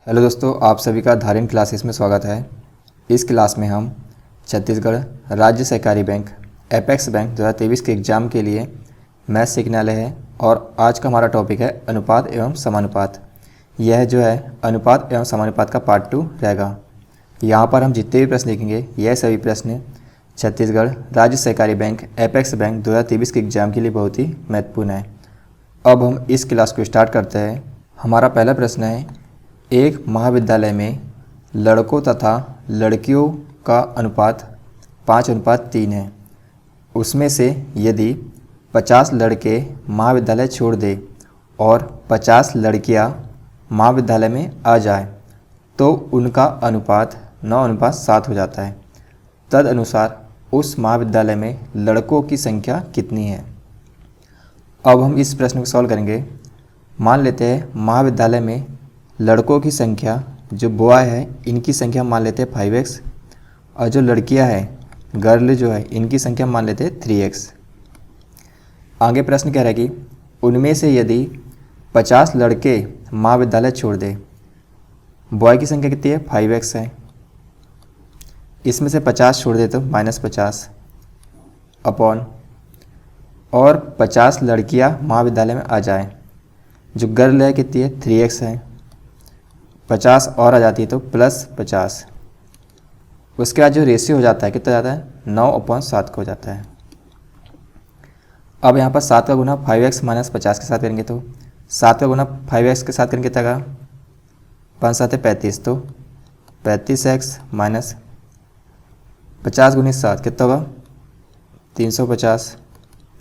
Hello दोस्तों, आप सभी का धारिन क्लासेस में स्वागत है। इस क्लास में हम छत्तीसगढ़ राज्य सहकारी बैंक एपेक्स बैंक 2023 के एग्ज़ाम के लिए मैथ सीखने वाले हैं और आज का हमारा टॉपिक है अनुपात एवं समानुपात। यह जो है अनुपात एवं समानुपात का पार्ट 2 रहेगा। यहाँ पर हम जितने भी प्रश्न देखेंगे यह सभी प्रश्न छत्तीसगढ़ राज्य सहकारी बैंक एपेक्स बैंक 2023 के एग्ज़ाम के लिए बहुत ही महत्वपूर्ण है। अब हम इस क्लास को स्टार्ट करते हैं। हमारा पहला प्रश्न है, एक महाविद्यालय में लड़कों तथा लड़कियों का अनुपात 5:3 है। उसमें से यदि 50 लड़के महाविद्यालय छोड़ दे और 50 लड़कियां महाविद्यालय में आ जाए तो उनका अनुपात 9:7 हो जाता है। तदनुसार उस महाविद्यालय में लड़कों की संख्या कितनी है। अब हम इस प्रश्न को सॉल्व करेंगे। मान लेते हैं महाविद्यालय में लड़कों की संख्या जो बॉय है इनकी संख्या मान लेते हैं 5x और जो लड़कियां हैं गर्ल जो है इनकी संख्या मान लेते हैं 3x। आगे प्रश्न कह रहा है कि उनमें से यदि 50 लड़के महाविद्यालय छोड़ दे, बॉय की संख्या कितनी है 5x है, इसमें से 50 छोड़ दे तो -50 अपॉन और 50 लड़कियां महाविद्यालय में आ जाए, जो गर्ल है कितनी है 3x है, 50 और आ जाती है तो +50। उसके बाद जो रेशियो हो जाता है कितना जाता है 9/7 को हो जाता है। अब यहाँ पर 7 का गुना 5x - 50 के साथ करेंगे तो 7 का गुना 5x के साथ करेंगे कितना का 5 7 35, तो 35x माइनस 50 × 7 कितना होगा 350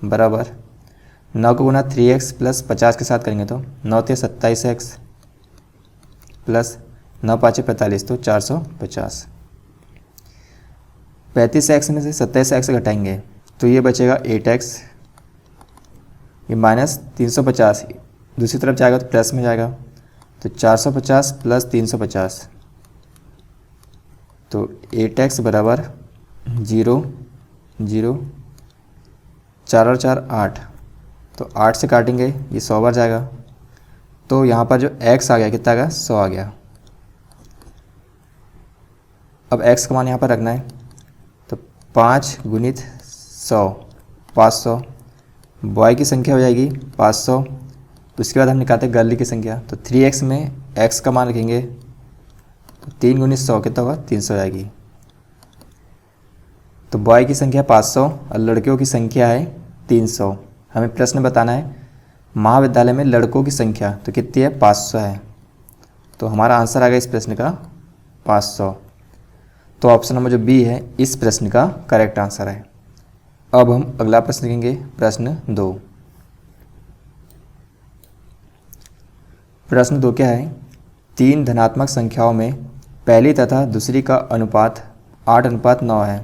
बराबर 9 का गुना 3x + 50 के साथ करेंगे तो 9 × 27x प्लस 9 × 5 = 45, तो 450। 35x में से 27x घटाएंगे तो ये बचेगा 8x, ये -350 दूसरी तरफ जाएगा तो प्लस में जाएगा, तो 450 + 350, तो 8x बराबर 0 0 4 और 4 8, तो 8 से काटेंगे ये 100 बार जाएगा, तो यहाँ पर जो x आ गया कितना आ गया 100 आ गया। अब x का मान यहाँ पर रखना है तो 5 × 100 500, बॉय की संख्या हो जाएगी 500। उसके बाद हम निकालते हैं गर्ल की संख्या, तो 3x में x का मान रखेंगे तो 3 × 100 कितना होगा 300 आएगी। तो बॉय की संख्या 500 और लड़कियों की संख्या है 300। हमें प्रश्न बताना है महाविद्यालय में लड़कों की संख्या तो कितनी है 500 है, तो हमारा आंसर आ गया इस प्रश्न का 500। तो ऑप्शन नंबर जो बी है इस प्रश्न का करेक्ट आंसर है। अब हम अगला प्रश्न देखेंगे, प्रश्न 2। प्रश्न 2 क्या है, 3 धनात्मक संख्याओं में पहली तथा दूसरी का अनुपात 8:9 है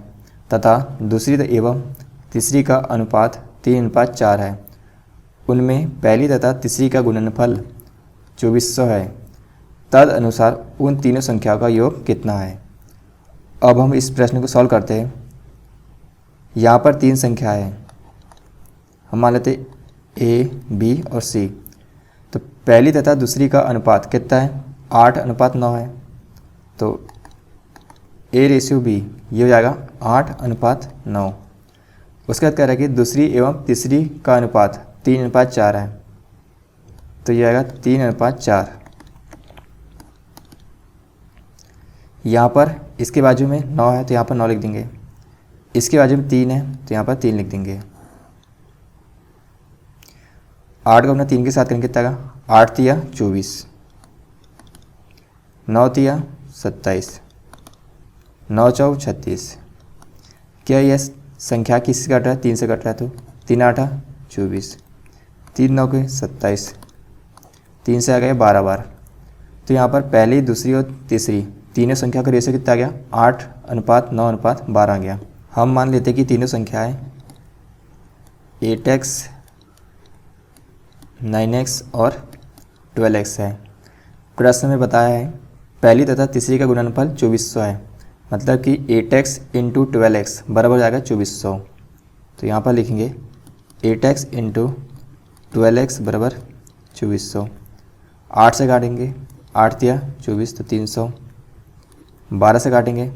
तथा दूसरी एवं तीसरी का अनुपात 3:4 है। उनमें पहली तथा तीसरी का गुणनफल 2400 है। तदनुसार उन तीनों संख्याओं का योग कितना है। अब हम इस प्रश्न को सॉल्व करते हैं। यहाँ पर 3 संख्या है, हम मान लेते A, B और C। तो पहली तथा दूसरी का अनुपात कितना है 8:9 है, तो A/B ये हो जाएगा 8:9। उसके बाद कह रहा है कि दूसरी एवं तीसरी का अनुपात 3:4 है, तो ये आएगा 3:4। यहाँ पर इसके बाजू में 9 है तो यहाँ पर 9 लिख देंगे, इसके बाजू में 3 है तो यहाँ पर 3 लिख देंगे। 8 का गुना 3 के साथ करेंगे कितना का 8 × 3 = 24, 9 × 3 = 27, 9 × 4 = 36। क्या यह संख्या किससे कट रहा है 3 से कट रहा है, तो 3 × 8 = 24, 3 × 9 = 27, 3 से आ गया 12 बार। तो यहाँ पर पहली दूसरी और तीसरी तीनों संख्या का रेशियो कितना आ गया 8:9:12 आ गया। हम मान लेते हैं कि तीनों संख्याएं 8x 9x और 12x है। प्रश्न में बताया है पहली तथा तीसरी का गुणनफल 2400 है, मतलब कि 8x × 12x बराबर जाएगा 2400। तो यहाँ पर लिखेंगे 8x × 12x बराबर 2400। 8 से काटेंगे 8 दिया 24 तो 300। 12 से काटेंगे,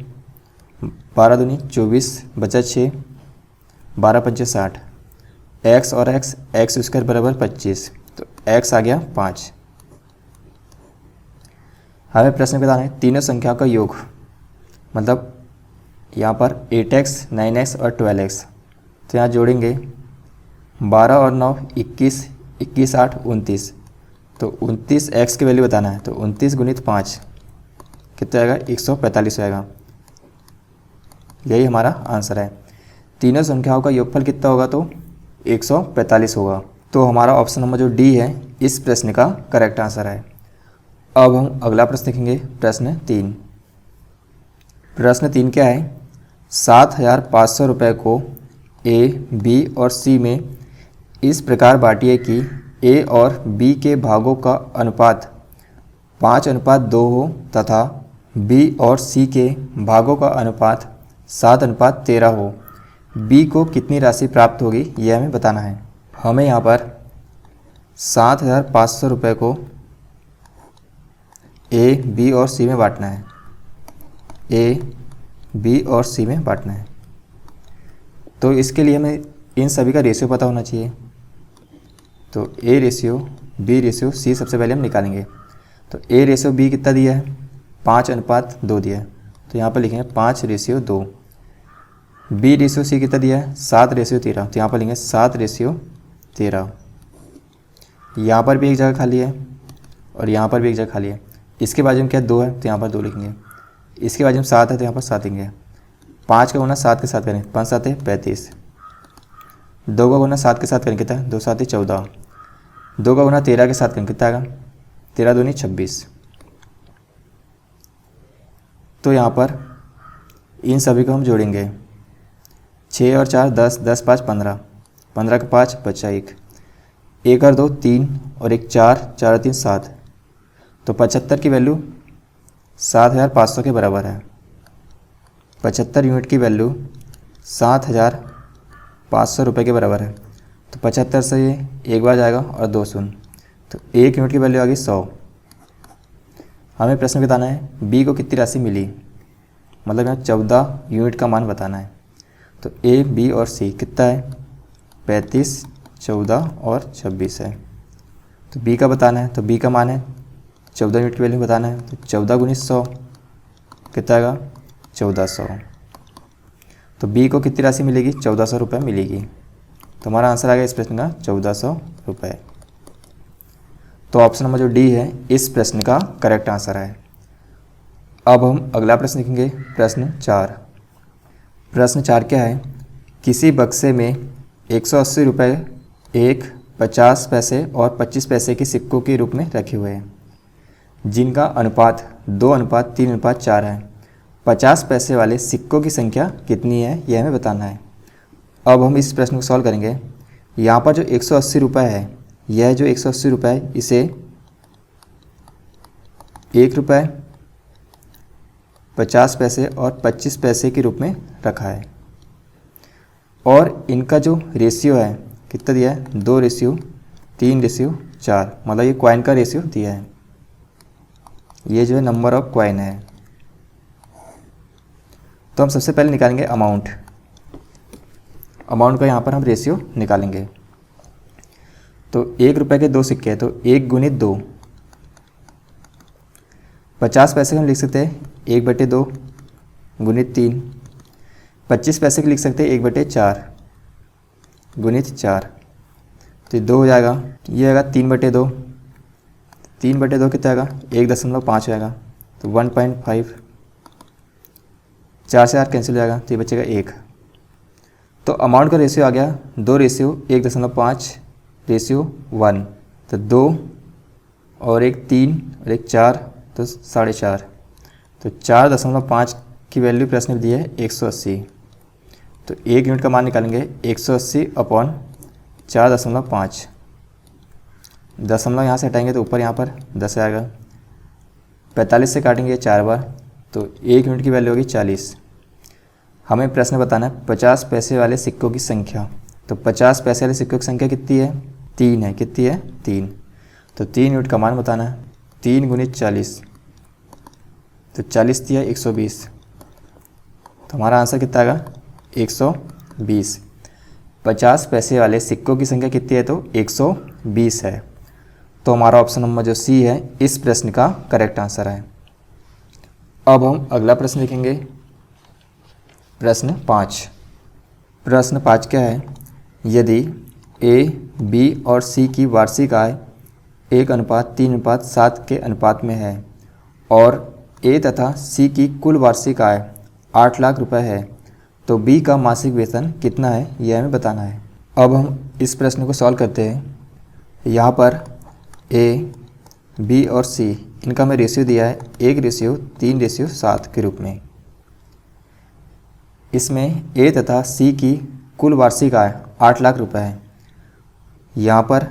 12 दूनी 24 बचा 6, 12 पंचे 60। x और x स्क्वायर बराबर 25, तो x आ गया 5। हमें प्रश्न में बताना है तीनों संख्याओं का योग, मतलब यहाँ पर 8x 9x और 12x। तो यहाँ जोड़ेंगे 12 और 9 21, 21 8 29। तो 29x की वैल्यू बताना है, तो 29 गुणित 5 कितना आएगा 145 आएगा। यही हमारा आंसर है। तीनों संख्याओं का योगफल कितना होगा, तो 145 होगा। तो हमारा ऑप्शन नंबर जो डी है इस प्रश्न का करेक्ट आंसर है। अब हम अगला प्रश्न देखेंगे, प्रश्न 3। प्रश्न 3 क्या है, 7,500 रुपये को ए, बी और सी में इस प्रकार बांटिए कि ए और बी के भागों का अनुपात 5:2 हो तथा बी और सी के भागों का अनुपात 7:13 हो। बी को कितनी राशि प्राप्त होगी यह हमें बताना है। हमें यहाँ पर 7,500 रुपये को ए, बी और सी में बांटना है। ए, बी और सी में बांटना है, तो इसके लिए हमें इन सभी का रेशियो पता होना चाहिए। तो ए रेशियो, बी रेशियो, सी सबसे पहले हम निकालेंगे। तो ए रेशियो बी कितना दिया है, 5:2 दिया है, तो यहाँ पर लिखेंगे 5:2। बी रेशियो सी कितना दिया है, 7:13, तो यहाँ पर लिखेंगे 7:13। यहाँ पर भी एक जगह खाली है और यहाँ पर भी एक जगह खाली है। इसके बाजू में क्या 2 है, तो यहाँ पर 2 लिखेंगे। इसके बाजू में 7 है, तो यहाँ पर 7 लिखेंगे। 5 का गुना 7 के साथ करें, 5 7 35। 2 का गुना 7 के साथ करें कितना है, 2 7 14। 2 का गुना 13 के साथ करें कितना आएगा, 13 दूनी 26। तो यहाँ पर इन सभी को हम जोड़ेंगे, 6 और 4 10, 10 5 15, 15 का 5 बचा 1, 1 और 2 3 और 1 4, 4 और 3 7। तो 75 की वैल्यू 7,500 के बराबर है। 75 यूनिट की वैल्यू 7,500 रुपये के बराबर है। तो 75 से ये एक बार जाएगा और 2 शून्य, तो 1 यूनिट की वैल्यू आ गई 100। हमें प्रश्न बताना है बी को कितनी राशि मिली, मतलब यहाँ 14 यूनिट का मान बताना है। तो ए, बी और सी कितना है, 35, 14 और 26 है। तो बी का बताना है, तो बी का मान है 14 यूनिट की वैल्यू बताना है। तो 14 गुणित 100 कितना आएगा, 1400। तो बी को कितनी राशि मिलेगी, 1400 रुपये मिलेगी। तो हमारा आंसर आ गया इस प्रश्न का 1400 रुपये। तो ऑप्शन नंबर जो डी है इस प्रश्न का करेक्ट आंसर है। अब हम अगला प्रश्न देखेंगे, प्रश्न 4। प्रश्न 4 क्या है, किसी बक्से में 180 रुपये, 1, 50 पैसे और 25 पैसे के सिक्कों के रूप में रखे हुए हैं, जिनका अनुपात 2:3:4 है। 50 पैसे वाले सिक्कों की संख्या कितनी है यह हमें बताना है। अब हम इस प्रश्न को सॉल्व करेंगे। यहाँ पर जो 180 रुपये है, यह जो 180 रुपये है इसे 1 रुपये, 50 पैसे और 25 पैसे के रूप में रखा है। और इनका जो रेशियो है कितना दिया है, 2:3:4, मतलब ये कॉइन का रेशियो दिया है। ये जो है नंबर ऑफ कॉइन है। तो हम सबसे पहले निकालेंगे अमाउंट का यहाँ पर हम रेशियो निकालेंगे। तो 1 रुपये के 2 सिक्के हैं, तो 1 गुणित 2। 50 पैसे हम लिख सकते हैं 1/2 गुणित 3। 25 पैसे के लिख सकते हैं 1/4 गुणित 4। तो 2 हो जाएगा, ये आएगा 3/2। 3/2 कितना आएगा, 1.5 आएगा, तो 1.5। 4 से 4 कैंसिल हो जाएगा, तो ये बचेगा 1। तो अमाउंट का रेशियो आ गया 2:1.5:1। तो 2 और 1 3 और 1 4, तो 4.5। तो 4.5 की वैल्यू प्रश्न में दी है 180। तो 1 यूनिट का मान निकालेंगे 180/4.5। दशमलव यहाँ से हटाएंगे तो ऊपर यहाँ पर 10 आएगा। 45 से काटेंगे 4 बार, तो 1 यूनिट की वैल्यू होगी 40। हमें प्रश्न बताना है 50 पैसे वाले सिक्कों की संख्या। तो 50 पैसे वाले सिक्कों की संख्या कितनी है, 3 है। कितनी है, 3। तो 3 यूनिट का मान बताना है। 3 गुणित 40, तो 40 दिया 120, तो हमारा आंसर कितना आएगा 120। 50 पैसे वाले सिक्कों की संख्या कितनी है, तो 120 है। तो हमारा ऑप्शन नंबर जो सी है इस प्रश्न का करेक्ट आंसर है। अब हम अगला प्रश्न देखेंगे, प्रश्न 5। प्रश्न 5 क्या है, यदि ए, बी और सी की वार्षिक आय 1:3:7 के अनुपात में है और ए तथा सी की कुल वार्षिक आय 8 लाख रुपए है, तो बी का मासिक वेतन कितना है, यह हमें बताना है। अब हम इस प्रश्न को सॉल्व करते हैं। यहाँ पर ए, बी और सी इनका हमें रेशियो दिया है 1:3:7 के रूप में। इसमें ए तथा सी की कुल वार्षिक आय 8 लाख रुपए है। यहाँ पर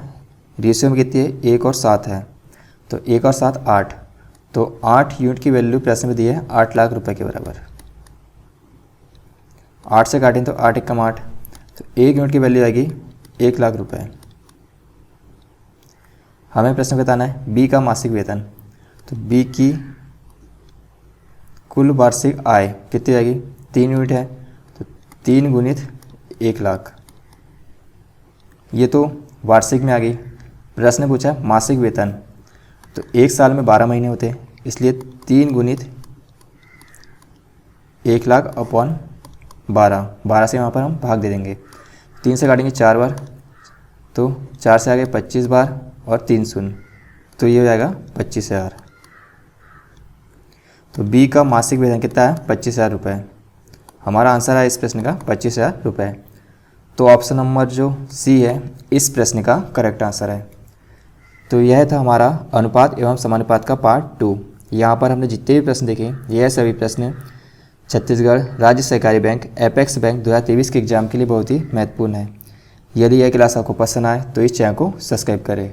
रेशियो में कितनी है, 1 और 7 है, तो 1 और 7 8, तो 8 यूनिट की वैल्यू प्रश्न में दी है 8 लाख रुपए के बराबर। 8 से काटें तो 8 × 8, तो 1 यूनिट की वैल्यू आएगी 1 लाख रुपए। हमें प्रश्न बताना है बी का मासिक वेतन, तो बी की कुल वार्षिक आय कितनी आएगी, 3 यूनिट है, तो 3 गुणित 1 लाख। ये तो वार्षिक में आ गई। प्रश्न पूछा मासिक वेतन, तो एक साल में 12 महीने होते हैं, इसलिए 3 गुणित 1 लाख अपॉन 12 से वहाँ पर हम भाग दे देंगे। 3 से काटेंगे 4 बार, तो 4 से आगे 25 बार और 3 शून्य, तो ये हो जाएगा 25,000। तो बी का मासिक वेतन कितना है, 25,000 रुपये। हमारा आंसर है इस प्रश्न का 25,000 रुपये। तो ऑप्शन नंबर जो सी है इस प्रश्न का करेक्ट आंसर है। तो यह था हमारा अनुपात एवं समानुपात का पार्ट 2। यहाँ पर हमने जितने भी प्रश्न देखे यह सभी प्रश्न छत्तीसगढ़ राज्य सहकारी बैंक एपेक्स बैंक 2023 के एग्जाम के लिए बहुत ही महत्वपूर्ण है। यदि यह क्लास आपको पसंद आए तो इस चैनल को सब्सक्राइब करें।